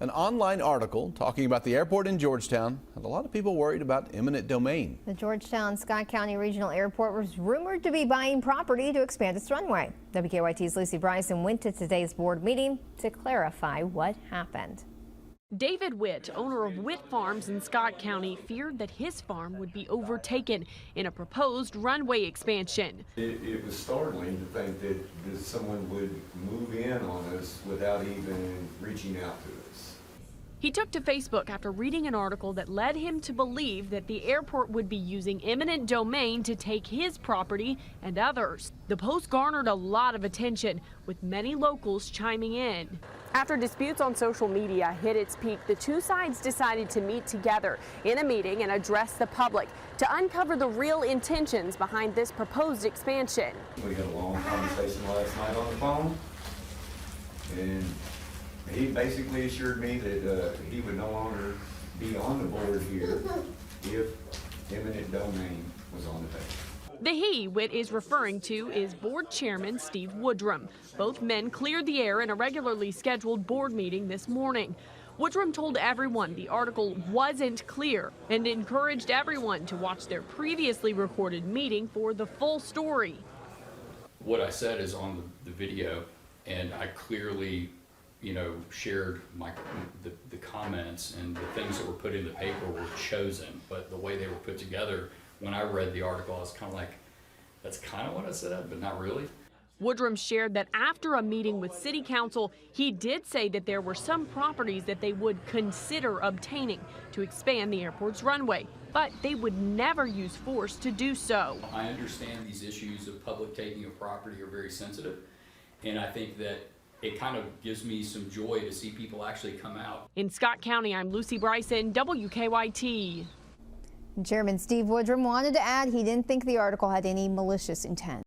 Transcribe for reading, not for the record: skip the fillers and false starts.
An online article talking about the airport in Georgetown had a lot of people worried about eminent domain. The Georgetown Scott County Regional Airport was rumored to be buying property to expand its runway. WKYT's Lucy Bryson went to today's board meeting to clarify what happened. David Witt, owner of Witt Farms in Scott County, feared that his farm would be overtaken in a proposed runway expansion. It was startling to think that someone would move in on us without even reaching out to us. He took to Facebook after reading an article that led him to believe that the airport would be using eminent domain to take his property and others. The post garnered a lot of attention, with many locals chiming in. After disputes on social media hit its peak, the two sides decided to meet together in a meeting and address the public to uncover the real intentions behind this proposed expansion. We had a long conversation last night on the phone, and he basically assured me that he would no longer be on the board here if eminent domain was on the table. The he Witt is referring to is board chairman Steve Woodrum. Both men cleared the air in a regularly scheduled board meeting this morning. Woodrum told everyone the article wasn't clear and encouraged everyone to watch their previously recorded meeting for the full story. What I said is on the video, and I clearly, shared the comments, and the things that were put in the paper were chosen, but the way they were put together, when I read the article, I was kind of like, that's kind of what I said, but not really. Woodrum shared that after a meeting with City Council, he did say that there were some properties that they would consider obtaining to expand the airport's runway, but they would never use force to do so. I understand these issues of public taking of property are very sensitive, and I think that it kind of gives me some joy to see people actually come out. In Scott County, I'm Lucy Bryson, WKYT. Chairman Steve Woodrum wanted to add he didn't think the article had any malicious intent.